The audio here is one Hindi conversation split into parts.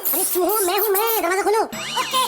अरे तू हो, मैं दरवाजा खोलो। ओके।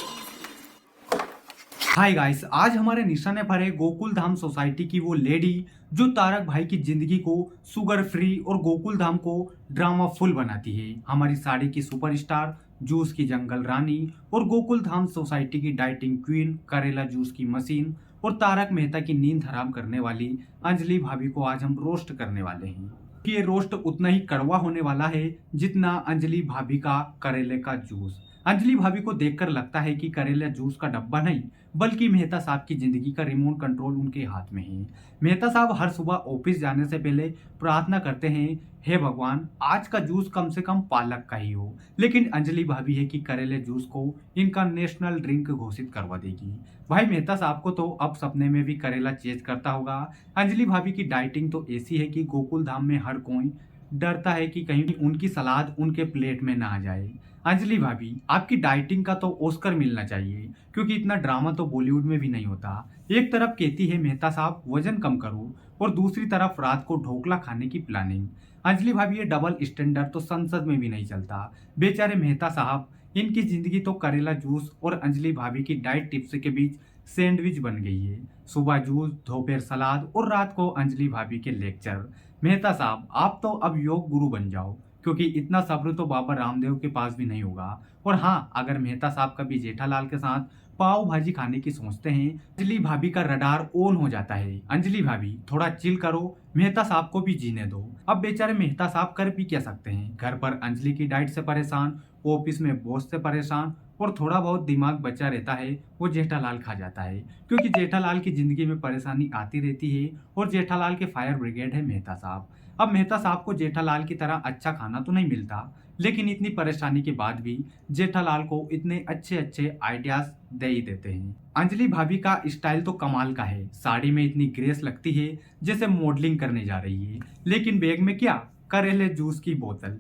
हाय गाइस, आज हमारे निशाने पर है गोकुल धाम सोसाइटी की वो लेडी जो तारक भाई की जिंदगी को शुगर फ्री और गोकुल धाम को ड्रामा फुल बनाती है। हमारी साड़ी की सुपरस्टार, जूस की जंगल रानी और गोकुल धाम सोसाइटी की डाइटिंग क्वीन, करेला जूस की मशीन और तारक मेहता की नींद हराम करने वाली अंजलि भाभी को आज हम रोस्ट करने वाले हैं। कि ये रोस्ट उतना ही कड़वा होने वाला है जितना अंजलि भाभी का करेले का जूस। अंजलि भाभी को देखकर लगता है कि करेला जूस का डब्बा नहीं बल्कि मेहता साहब की जिंदगी का रिमोट कंट्रोल उनके हाथ में है। मेहता साहब हर सुबह ऑफिस जाने से पहले प्रार्थना करते हैं, हे भगवान आज का जूस कम से कम पालक का ही हो। लेकिन अंजलि भाभी है कि करेले जूस को इनका नेशनल ड्रिंक घोषित करवा देगी। भाई मेहता साहब को तो अब सपने में भी करेला चेज करता होगा। अंजलि भाभी की डाइटिंग तो ऐसी है कि गोकुल धाम में हर कोई डरता है कि कहीं उनकी सलाद उनके प्लेट में ना आ जाए। अंजलि भाभी, आपकी डाइटिंग का तो ऑस्कर मिलना चाहिए क्योंकि इतना ड्रामा तो बॉलीवुड में भी नहीं होता। एक तरफ कहती है मेहता साहब वजन कम करो और दूसरी तरफ रात को ढोकला खाने की प्लानिंग। अंजलि भाभी, ये डबल स्टैंडर्ड तो संसद में भी नहीं चलता। बेचारे मेहता साहब, इनकी जिंदगी तो करेला जूस और अंजलि भाभी की डाइट टिप्स के बीच सैंडविच बन गई है। सुबह जूस, दोपहर सलाद और रात को अंजलि भाभी के लेक्चर। मेहता साहब, आप तो अब योग गुरु बन जाओ क्योंकि इतना सब्र तो बाबा रामदेव के पास भी नहीं होगा। और हाँ, अगर मेहता साहब कभी जेठालाल के साथ पाव भाजी खाने की सोचते हैं, अंजलि भाभी का रडार ऑन हो जाता है। अंजलि भाभी, थोड़ा चिल करो, मेहता साहब को भी जीने दो। अब बेचारे मेहता साहब कर भी क्या सकते हैं, घर पर अंजलि की डाइट से परेशान, ऑफिस में बॉस से परेशान और थोड़ा बहुत दिमाग बचा रहता है वो जेठालाल खा जाता है क्योंकि जेठालाल की जिंदगी में परेशानी आती रहती है और जेठालाल के फायर ब्रिगेड है मेहता साहब। अब मेहता साहब को जेठालाल की तरह अच्छा खाना तो नहीं मिलता, लेकिन इतनी परेशानी के बाद भी जेठालाल को इतने अच्छे अच्छे आइडियाज दे ही देते हैं। अंजलि भाभी का स्टाइल तो कमाल का है, साड़ी में इतनी ग्रेस लगती है जैसे मॉडलिंग करने जा रही है, लेकिन बैग में क्या, करेले जूस की बोतल।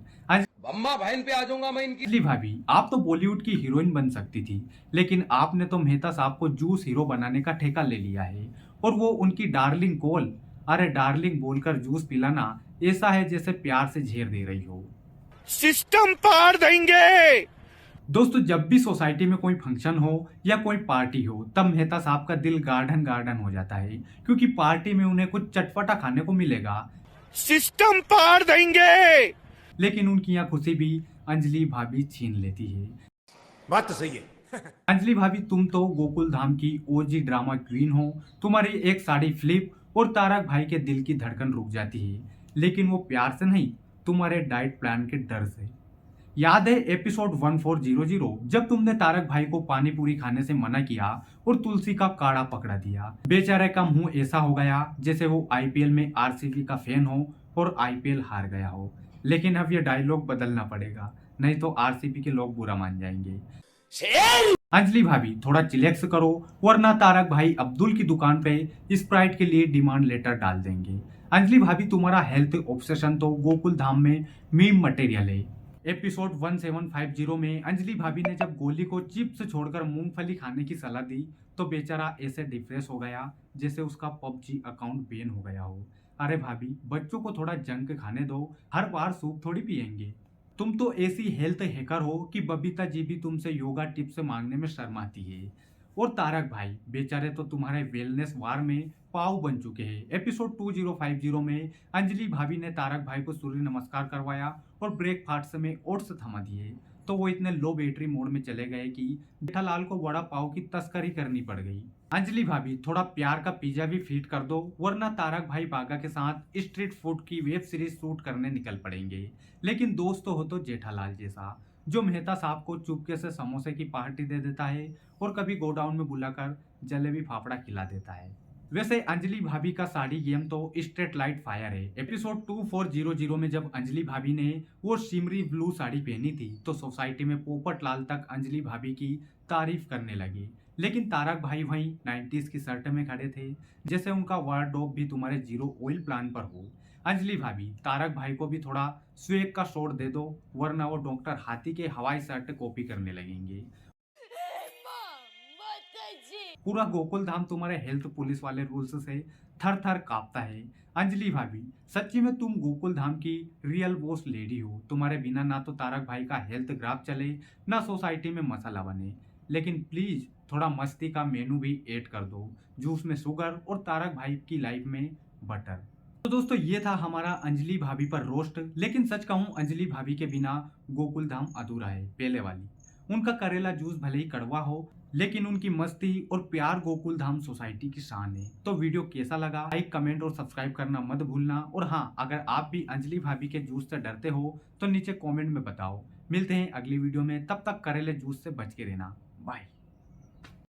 अम्मा बहन पे आ जाऊंगा मैं इनकी। अंजलि भाभी, आप तो बॉलीवुड की हीरोइन बन सकती थी, लेकिन आपने तो मेहता साहब को जूस हीरो बनाने का ठेका ले लिया है और वो उनकी डार्लिंग कॉल। अरे डार्लिंग बोलकर जूस पिलाना ऐसा है जैसे प्यार से झेर दे रही हो। सिस्टम पार देंगे। दोस्तों, जब भी सोसाइटी में कोई फंक्शन हो या कोई पार्टी हो तब मेहता साहब का दिल गार्डन गार्डन हो जाता है क्योंकि पार्टी में उन्हें कुछ चटपटा खाने को मिलेगा। सिस्टम पार देंगे। लेकिन उनकी यहाँ खुशी भी अंजलि भाभी छीन लेती है। बात तो सही है। अंजलि भाभी, तुम तो गोकुल धाम की ओजी ड्रामा क्वीन हो। तुम्हारी एक साड़ी फ्लिप और तारक भाई के दिल की धड़कन रुक जाती है, लेकिन वो प्यार से नहीं, तुम्हारे डाइट प्लान के डर से। याद है एपिसोड 1400 जब तुमने तारक भाई को पानी पूरी खाने से मना किया और तुलसी का काढ़ा पकड़ा दिया। बेचारे का मुंह ऐसा हो गया जैसे वो आईपीएल में आरसीबी का फैन हो और आईपीएल हार गया हो। लेकिन अब ये डायलॉग बदलना पड़ेगा, नहीं तो आरसीबी के लोग बुरा मान जाएंगे। अंजलि भाभी, थोड़ा चिलेक्स करो वरना तारक भाई अब्दुल की दुकान पे स्प्राइट के लिए डिमांड लेटर डाल देंगे। अंजलि भाभी, तुम्हारा हेल्थ ऑब्सेशन तो गोकुल धाम में मीम मटेरियल है। एपिसोड 1750 में अंजलि भाभी ने जब गोली को चिप्स छोड़कर मूंगफली खाने की सलाह दी तो बेचारा ऐसे डिप्रेस हो गया जैसे उसका पबजी अकाउंट बैन हो गया हो। अरे भाभी, बच्चों को थोड़ा जंक खाने दो, हर बार सूप थोड़ी पियेंगे। तुम तो ऐसी हेल्थ हैकर हो कि बबीता जी भी तुमसे योगा टिप्स मांगने में शर्माती है। और तारक भाई बेचारे तो तुम्हारे वेलनेस वार में पाव बन चुके हैं। एपिसोड 2050 में अंजलि भाभी ने तारक भाई को सूर्य नमस्कार करवाया और ब्रेकफास्ट में ओट्स थमा दिए तो वो इतने लो बैटरी मोड में चले गए कि जेठालाल को वड़ा पाव की तस्करी करनी पड़ गई। अंजलि भाभी, थोड़ा प्यार का पिज्जा भी फीट कर दो वरना तारक भाई बागा के साथ स्ट्रीट फूड की वेब सीरीज शूट करने निकल पड़ेंगे। लेकिन दोस्त तो हो तो जेठालाल जैसा, जो मेहता साहब को चुपके से समोसे की पार्टी दे देता है और कभी गोडाउन में बुलाकर जलेबी फाफड़ा खिला देता है। वैसे अंजलि भाभी का साड़ी गेम तो स्ट्रेट लाइट फायर है। एपिसोड 2400 में जब अंजलि भाभी ने वो शिमरी ब्लू साड़ी पहनी थी तो सोसाइटी में पोपट लाल तक अंजलि भाभी की तारीफ करने लगी, लेकिन तारक भाई वहीं 90s की शर्ट में खड़े थे जैसे उनका वार्डरोब भी तुम्हारे जीरो ऑयल प्लान पर हो। अंजलि भाभी, तारक भाई को भी थोड़ा स्वेग का शॉट दे दो वरना वो डॉक्टर हाथी के हवाई शर्ट कॉपी करने लगेंगे। पूरा गोकुल धाम तुम्हारे हेल्थ पुलिस वाले रूल्स से थर थर कांपता है। अंजलि भाभी, सच्ची में तुम गोकुल धाम की रियल बॉस लेडी हो। तुम्हारे बिना ना तो तारक भाई का हेल्थ ग्राफ चले, ना सोसाइटी में मसाला बने। लेकिन प्लीज थोड़ा मस्ती का मेनू भी ऐड कर दो, जूस में शुगर और तारक भाई की लाइफ में बटर। तो दोस्तों ये था हमारा अंजलि भाभी पर रोस्ट। लेकिन सच कहूं, अंजलि भाभी के बिना गोकुल धाम अधूरा है। पहले वाली उनका करेला जूस भले ही कड़वा हो, लेकिन उनकी मस्ती और प्यार गोकुल धाम सोसाइटी की शान है। तो वीडियो कैसा लगा, लाइक कमेंट और सब्सक्राइब करना मत भूलना। और हाँ, अगर आप भी अंजलि भाभी के जूस से डरते हो तो नीचे कमेंट में बताओ। मिलते हैं अगली वीडियो में, तब तक करेले जूस से बच के रहना। बाय।